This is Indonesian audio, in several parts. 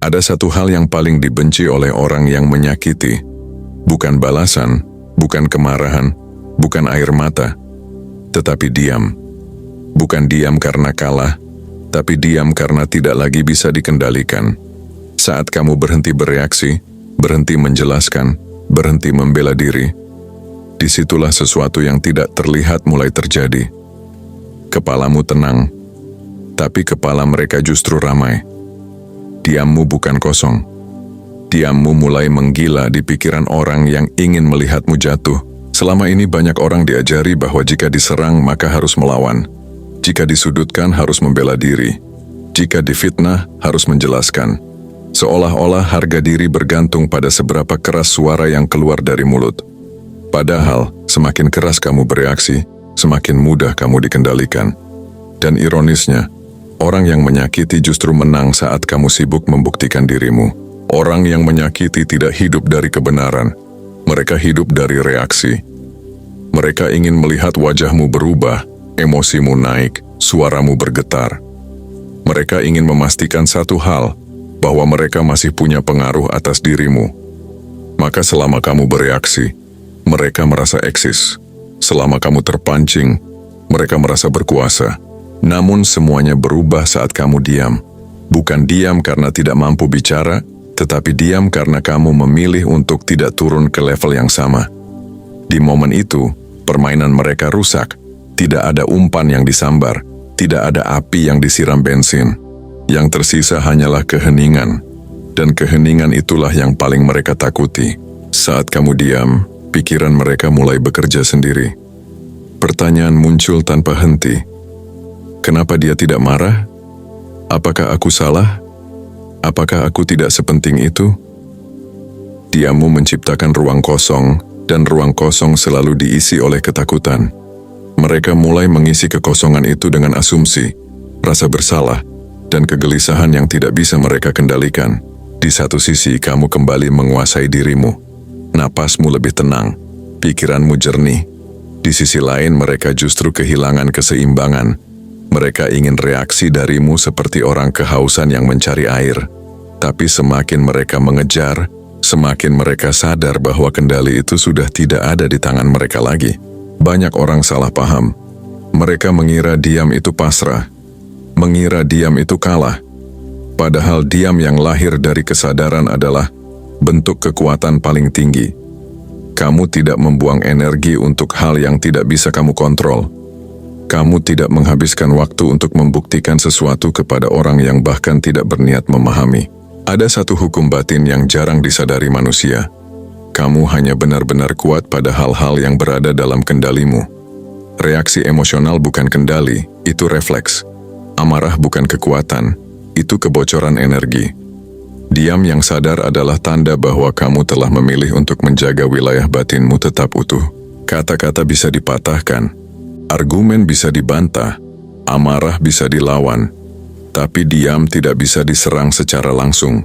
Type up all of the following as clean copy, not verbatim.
Ada satu hal yang paling dibenci oleh orang yang menyakiti. Bukan balasan, bukan kemarahan, bukan air mata, tetapi diam. Bukan diam karena kalah, tapi diam karena tidak lagi bisa dikendalikan. Saat kamu berhenti bereaksi, berhenti menjelaskan, berhenti membela diri, disitulah sesuatu yang tidak terlihat mulai terjadi. Kepalamu tenang, tapi kepala mereka justru ramai. Diammu bukan kosong. Diammu mulai menggila di pikiran orang yang ingin melihatmu jatuh. Selama ini banyak orang diajari bahwa jika diserang maka harus melawan. Jika disudutkan harus membela diri. Jika difitnah harus menjelaskan. Seolah-olah harga diri bergantung pada seberapa keras suara yang keluar dari mulut. Padahal, semakin keras kamu bereaksi, semakin mudah kamu dikendalikan. Dan ironisnya, orang yang menyakiti justru menang saat kamu sibuk membuktikan dirimu. Orang yang menyakiti tidak hidup dari kebenaran. Mereka hidup dari reaksi. Mereka ingin melihat wajahmu berubah, emosimu naik, suaramu bergetar. Mereka ingin memastikan satu hal, bahwa mereka masih punya pengaruh atas dirimu. Maka selama kamu bereaksi, mereka merasa eksis. Selama kamu terpancing, mereka merasa berkuasa. Namun semuanya berubah saat kamu diam. Bukan diam karena tidak mampu bicara, tetapi diam karena kamu memilih untuk tidak turun ke level yang sama. Di momen itu, permainan mereka rusak. Tidak ada umpan yang disambar, tidak ada api yang disiram bensin. Yang tersisa hanyalah keheningan, dan keheningan itulah yang paling mereka takuti. Saat kamu diam, pikiran mereka mulai bekerja sendiri. Pertanyaan muncul tanpa henti. Kenapa dia tidak marah? Apakah aku salah? Apakah aku tidak sepenting itu? Diammu menciptakan ruang kosong, dan ruang kosong selalu diisi oleh ketakutan. Mereka mulai mengisi kekosongan itu dengan asumsi, rasa bersalah, dan kegelisahan yang tidak bisa mereka kendalikan. Di satu sisi, kamu kembali menguasai dirimu. Napasmu lebih tenang, pikiranmu jernih. Di sisi lain, mereka justru kehilangan keseimbangan. Mereka ingin reaksi darimu seperti orang kehausan yang mencari air. Tapi semakin mereka mengejar, semakin mereka sadar bahwa kendali itu sudah tidak ada di tangan mereka lagi. Banyak orang salah paham. Mereka mengira diam itu pasrah. Mengira diam itu kalah. Padahal diam yang lahir dari kesadaran adalah bentuk kekuatan paling tinggi. Kamu tidak membuang energi untuk hal yang tidak bisa kamu kontrol. Kamu tidak menghabiskan waktu untuk membuktikan sesuatu kepada orang yang bahkan tidak berniat memahami. Ada satu hukum batin yang jarang disadari manusia. Kamu hanya benar-benar kuat pada hal-hal yang berada dalam kendalimu. Reaksi emosional bukan kendali, itu refleks. Amarah bukan kekuatan, itu kebocoran energi. Diam yang sadar adalah tanda bahwa kamu telah memilih untuk menjaga wilayah batinmu tetap utuh. Kata-kata bisa dipatahkan, argumen bisa dibantah, amarah bisa dilawan, tapi diam tidak bisa diserang secara langsung.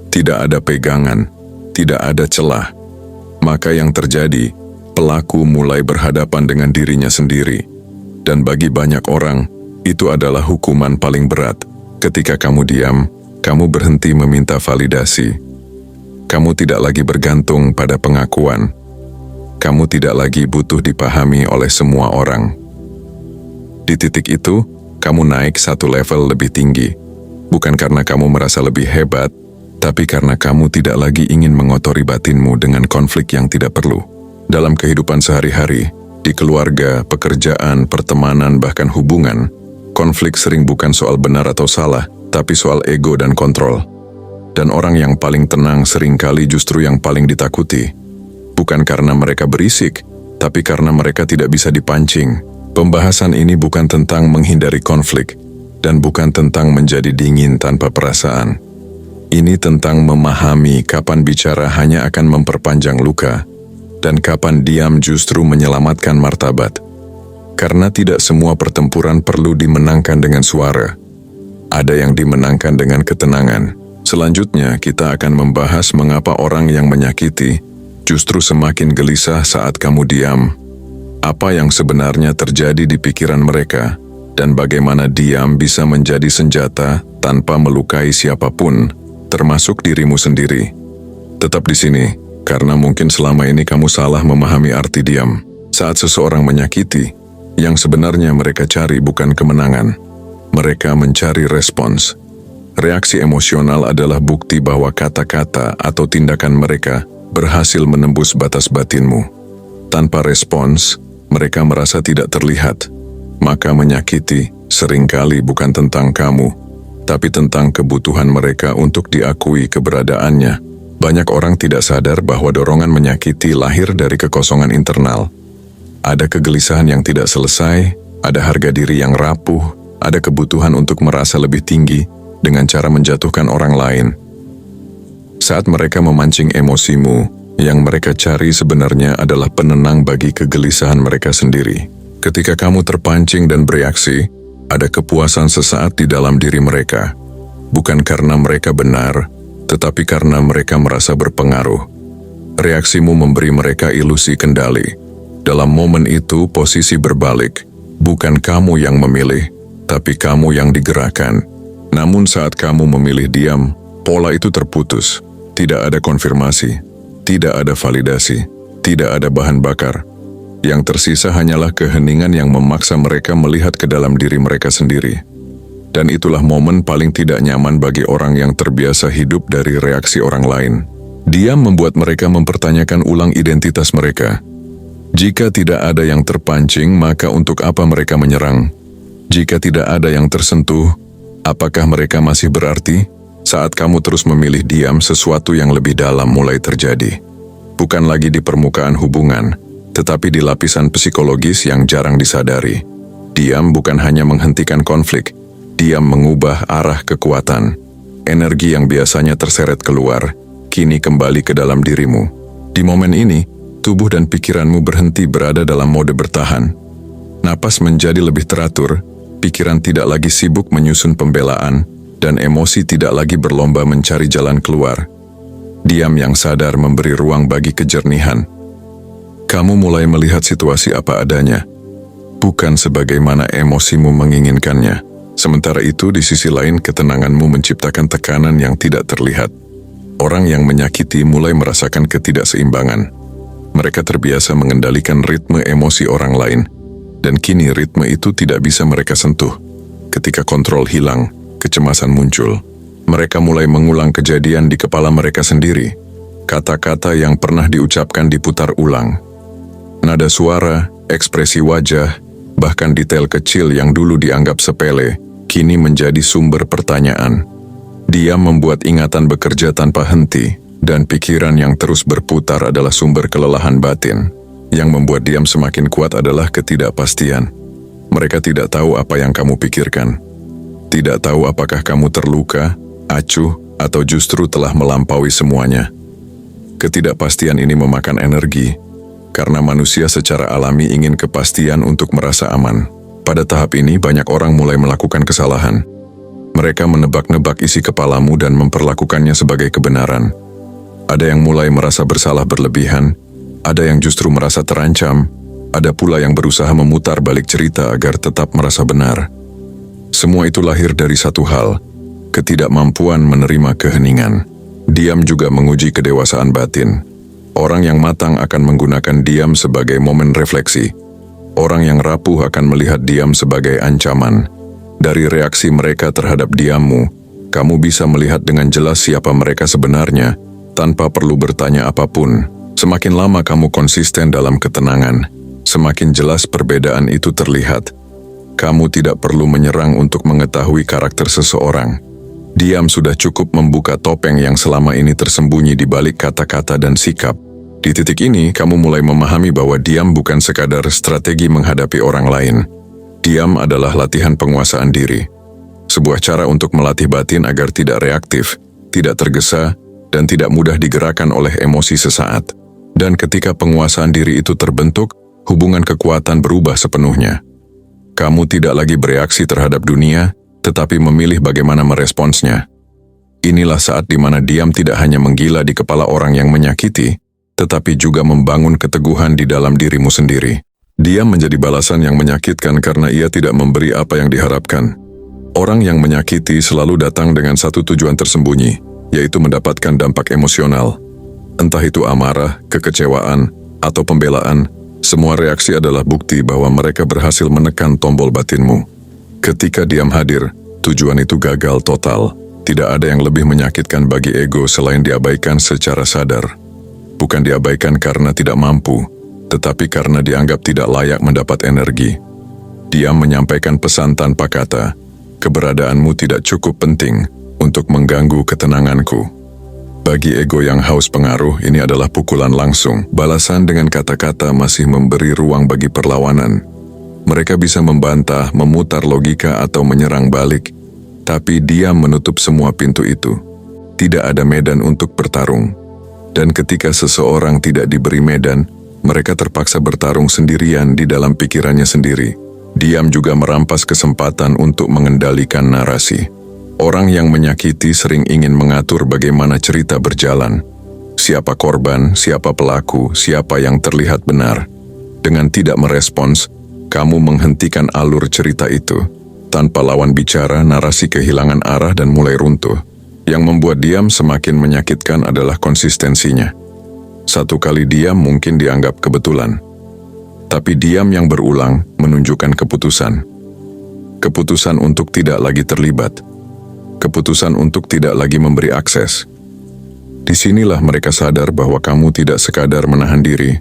Tidak ada pegangan, tidak ada celah. Maka yang terjadi, pelaku mulai berhadapan dengan dirinya sendiri. Dan bagi banyak orang, itu adalah hukuman paling berat. Ketika kamu diam, kamu berhenti meminta validasi. Kamu tidak lagi bergantung pada pengakuan. Kamu tidak lagi butuh dipahami oleh semua orang. Di titik itu, kamu naik satu level lebih tinggi. Bukan karena kamu merasa lebih hebat, tapi karena kamu tidak lagi ingin mengotori batinmu dengan konflik yang tidak perlu. Dalam kehidupan sehari-hari, di keluarga, pekerjaan, pertemanan, bahkan hubungan, konflik sering bukan soal benar atau salah, tapi soal ego dan kontrol. Dan orang yang paling tenang seringkali justru yang paling ditakuti. Bukan karena mereka berisik, tapi karena mereka tidak bisa dipancing. Pembahasan ini bukan tentang menghindari konflik, dan bukan tentang menjadi dingin tanpa perasaan. Ini tentang memahami kapan bicara hanya akan memperpanjang luka, dan kapan diam justru menyelamatkan martabat. Karena tidak semua pertempuran perlu dimenangkan dengan suara. Ada yang dimenangkan dengan ketenangan. Selanjutnya, kita akan membahas mengapa orang yang menyakiti justru semakin gelisah saat kamu diam. Apa yang sebenarnya terjadi di pikiran mereka, dan bagaimana diam bisa menjadi senjata tanpa melukai siapapun, termasuk dirimu sendiri. Tetap di sini, karena mungkin selama ini kamu salah memahami arti diam. Saat seseorang menyakiti, yang sebenarnya mereka cari bukan kemenangan. Mereka mencari respons. Reaksi emosional adalah bukti bahwa kata-kata atau tindakan mereka berhasil menembus batas batinmu. Tanpa respons, mereka merasa tidak terlihat. Maka menyakiti seringkali bukan tentang kamu, tapi tentang kebutuhan mereka untuk diakui keberadaannya. Banyak orang tidak sadar bahwa dorongan menyakiti lahir dari kekosongan internal. Ada kegelisahan yang tidak selesai, ada harga diri yang rapuh, ada kebutuhan untuk merasa lebih tinggi dengan cara menjatuhkan orang lain. Saat mereka memancing emosimu, yang mereka cari sebenarnya adalah penenang bagi kegelisahan mereka sendiri. Ketika kamu terpancing dan bereaksi, ada kepuasan sesaat di dalam diri mereka. Bukan karena mereka benar, tetapi karena mereka merasa berpengaruh. Reaksimu memberi mereka ilusi kendali. Dalam momen itu, posisi berbalik. Bukan kamu yang memilih, tapi kamu yang digerakkan. Namun saat kamu memilih diam, pola itu terputus. Tidak ada konfirmasi. Tidak ada validasi, tidak ada bahan bakar. Yang tersisa hanyalah keheningan yang memaksa mereka melihat ke dalam diri mereka sendiri. Dan itulah momen paling tidak nyaman bagi orang yang terbiasa hidup dari reaksi orang lain. Diam membuat mereka mempertanyakan ulang identitas mereka. Jika tidak ada yang terpancing, maka untuk apa mereka menyerang? Jika tidak ada yang tersentuh, apakah mereka masih berarti? Saat kamu terus memilih diam, sesuatu yang lebih dalam mulai terjadi. Bukan lagi di permukaan hubungan, tetapi di lapisan psikologis yang jarang disadari. Diam bukan hanya menghentikan konflik, diam mengubah arah kekuatan. Energi yang biasanya terseret keluar, kini kembali ke dalam dirimu. Di momen ini, tubuh dan pikiranmu berhenti berada dalam mode bertahan. Napas menjadi lebih teratur, pikiran tidak lagi sibuk menyusun pembelaan, dan emosi tidak lagi berlomba mencari jalan keluar. Diam yang sadar memberi ruang bagi kejernihan. Kamu mulai melihat situasi apa adanya, bukan sebagaimana emosimu menginginkannya. Sementara itu, di sisi lain, ketenanganmu menciptakan tekanan yang tidak terlihat. Orang yang menyakiti mulai merasakan ketidakseimbangan. Mereka terbiasa mengendalikan ritme emosi orang lain, dan kini ritme itu tidak bisa mereka sentuh. Ketika kontrol hilang, kecemasan muncul. Mereka mulai mengulang kejadian di kepala mereka sendiri. Kata-kata yang pernah diucapkan diputar ulang. Nada suara, ekspresi wajah, bahkan detail kecil yang dulu dianggap sepele, kini menjadi sumber pertanyaan. Dia membuat ingatan bekerja tanpa henti, dan pikiran yang terus berputar adalah sumber kelelahan batin. Yang membuat diam semakin kuat adalah ketidakpastian. Mereka tidak tahu apa yang kamu pikirkan. Tidak tahu apakah kamu terluka, acuh, atau justru telah melampaui semuanya. Ketidakpastian ini memakan energi, karena manusia secara alami ingin kepastian untuk merasa aman. Pada tahap ini, banyak orang mulai melakukan kesalahan. Mereka menebak-nebak isi kepalamu dan memperlakukannya sebagai kebenaran. Ada yang mulai merasa bersalah berlebihan, ada yang justru merasa terancam, ada pula yang berusaha memutar balik cerita agar tetap merasa benar. Semua itu lahir dari satu hal, ketidakmampuan menerima keheningan. Diam juga menguji kedewasaan batin. Orang yang matang akan menggunakan diam sebagai momen refleksi. Orang yang rapuh akan melihat diam sebagai ancaman. Dari reaksi mereka terhadap diammu, kamu bisa melihat dengan jelas siapa mereka sebenarnya, tanpa perlu bertanya apapun. Semakin lama kamu konsisten dalam ketenangan, semakin jelas perbedaan itu terlihat. Kamu tidak perlu menyerang untuk mengetahui karakter seseorang. Diam sudah cukup membuka topeng yang selama ini tersembunyi di balik kata-kata dan sikap. Di titik ini, kamu mulai memahami bahwa diam bukan sekadar strategi menghadapi orang lain. Diam adalah latihan penguasaan diri. Sebuah cara untuk melatih batin agar tidak reaktif, tidak tergesa, dan tidak mudah digerakkan oleh emosi sesaat. Dan ketika penguasaan diri itu terbentuk, hubungan kekuatan berubah sepenuhnya. Kamu tidak lagi bereaksi terhadap dunia, tetapi memilih bagaimana meresponsnya. Inilah saat di mana diam tidak hanya menggila di kepala orang yang menyakiti, tetapi juga membangun keteguhan di dalam dirimu sendiri. Diam menjadi balasan yang menyakitkan karena ia tidak memberi apa yang diharapkan. Orang yang menyakiti selalu datang dengan satu tujuan tersembunyi, yaitu mendapatkan dampak emosional. Entah itu amarah, kekecewaan, atau pembelaan, semua reaksi adalah bukti bahwa mereka berhasil menekan tombol batinmu. Ketika diam hadir, tujuan itu gagal total. Tidak ada yang lebih menyakitkan bagi ego selain diabaikan secara sadar. Bukan diabaikan karena tidak mampu, tetapi karena dianggap tidak layak mendapat energi. Diam menyampaikan pesan tanpa kata, keberadaanmu tidak cukup penting untuk mengganggu ketenanganku. Bagi ego yang haus pengaruh, ini adalah pukulan langsung. Balasan dengan kata-kata masih memberi ruang bagi perlawanan. Mereka bisa membantah, memutar logika, atau menyerang balik. Tapi diam menutup semua pintu itu. Tidak ada medan untuk bertarung. Dan ketika seseorang tidak diberi medan, mereka terpaksa bertarung sendirian di dalam pikirannya sendiri. Diam juga merampas kesempatan untuk mengendalikan narasi. Orang yang menyakiti sering ingin mengatur bagaimana cerita berjalan. Siapa korban, siapa pelaku, siapa yang terlihat benar. Dengan tidak merespons, kamu menghentikan alur cerita itu. Tanpa lawan bicara, narasi kehilangan arah dan mulai runtuh. Yang membuat diam semakin menyakitkan adalah konsistensinya. Satu kali diam mungkin dianggap kebetulan. Tapi diam yang berulang menunjukkan keputusan. Keputusan untuk tidak lagi terlibat. Keputusan untuk tidak lagi memberi akses. Disinilah mereka sadar bahwa kamu tidak sekadar menahan diri,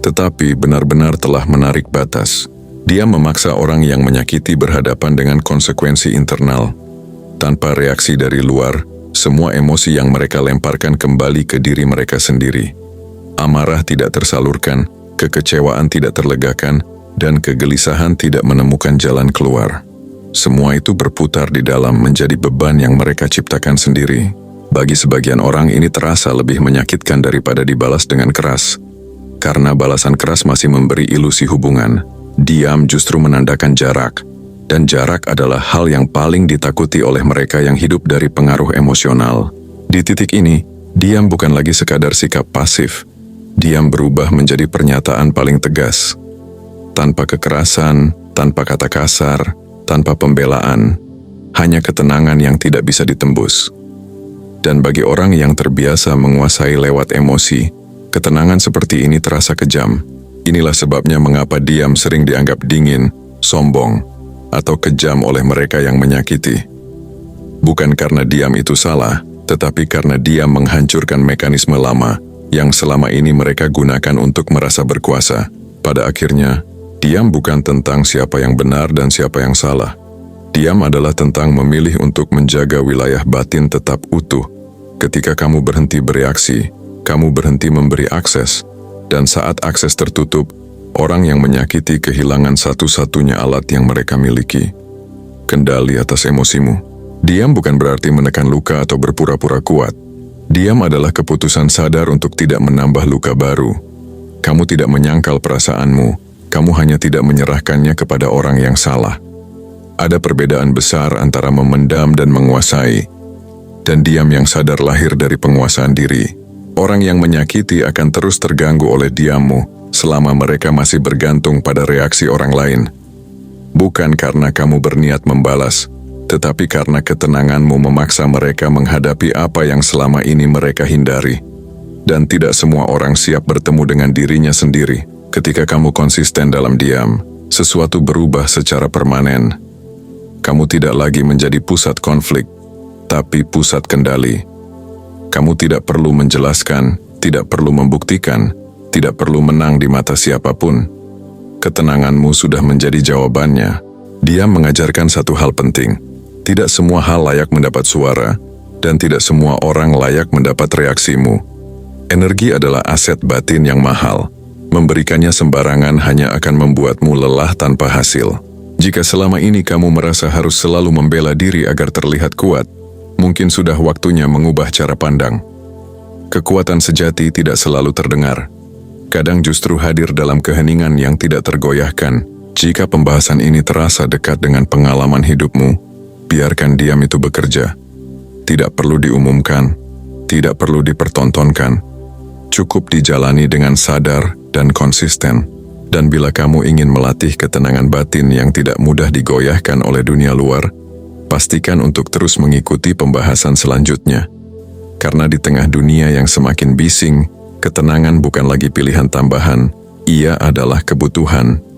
tetapi benar-benar telah menarik batas. Dia memaksa orang yang menyakiti berhadapan dengan konsekuensi internal. Tanpa reaksi dari luar, semua emosi yang mereka lemparkan kembali ke diri mereka sendiri. Amarah tidak tersalurkan, kekecewaan tidak terlegakan, dan kegelisahan tidak menemukan jalan keluar. Semua itu berputar di dalam menjadi beban yang mereka ciptakan sendiri. Bagi sebagian orang ini terasa lebih menyakitkan daripada dibalas dengan keras. Karena balasan keras masih memberi ilusi hubungan. Diam justru menandakan jarak, dan jarak adalah hal yang paling ditakuti oleh mereka yang hidup dari pengaruh emosional. Di titik ini, diam bukan lagi sekadar sikap pasif. Diam berubah menjadi pernyataan paling tegas. Tanpa kekerasan, tanpa kata kasar, tanpa pembelaan, hanya ketenangan yang tidak bisa ditembus. Dan bagi orang yang terbiasa menguasai lewat emosi, ketenangan seperti ini terasa kejam. Inilah sebabnya mengapa diam sering dianggap dingin, sombong, atau kejam oleh mereka yang menyakiti. Bukan karena diam itu salah, tetapi karena diam menghancurkan mekanisme lama yang selama ini mereka gunakan untuk merasa berkuasa. Pada akhirnya, diam bukan tentang siapa yang benar dan siapa yang salah. Diam adalah tentang memilih untuk menjaga wilayah batin tetap utuh. Ketika kamu berhenti bereaksi, kamu berhenti memberi akses. Dan saat akses tertutup, orang yang menyakiti kehilangan satu-satunya alat yang mereka miliki. Kendali atas emosimu. Diam bukan berarti menekan luka atau berpura-pura kuat. Diam adalah keputusan sadar untuk tidak menambah luka baru. Kamu tidak menyangkal perasaanmu, kamu hanya tidak menyerahkannya kepada orang yang salah. Ada perbedaan besar antara memendam dan menguasai. Dan diam yang sadar lahir dari penguasaan diri. Orang yang menyakiti akan terus terganggu oleh diammu selama mereka masih bergantung pada reaksi orang lain. Bukan karena kamu berniat membalas, tetapi karena ketenanganmu memaksa mereka menghadapi apa yang selama ini mereka hindari. Dan tidak semua orang siap bertemu dengan dirinya sendiri. Ketika kamu konsisten dalam diam, sesuatu berubah secara permanen. Kamu tidak lagi menjadi pusat konflik, tapi pusat kendali. Kamu tidak perlu menjelaskan, tidak perlu membuktikan, tidak perlu menang di mata siapapun. Ketenanganmu sudah menjadi jawabannya. Dia mengajarkan satu hal penting. Tidak semua hal layak mendapat suara, dan tidak semua orang layak mendapat reaksimu. Energi adalah aset batin yang mahal. Memberikannya sembarangan hanya akan membuatmu lelah tanpa hasil. Jika selama ini kamu merasa harus selalu membela diri agar terlihat kuat, mungkin sudah waktunya mengubah cara pandang. Kekuatan sejati tidak selalu terdengar. Kadang justru hadir dalam keheningan yang tidak tergoyahkan. Jika pembahasan ini terasa dekat dengan pengalaman hidupmu, biarkan diam itu bekerja. Tidak perlu diumumkan, tidak perlu dipertontonkan. Cukup dijalani dengan sadar dan konsisten. Dan bila kamu ingin melatih ketenangan batin yang tidak mudah digoyahkan oleh dunia luar, pastikan untuk terus mengikuti pembahasan selanjutnya. Karena di tengah dunia yang semakin bising, ketenangan bukan lagi pilihan tambahan, ia adalah kebutuhan.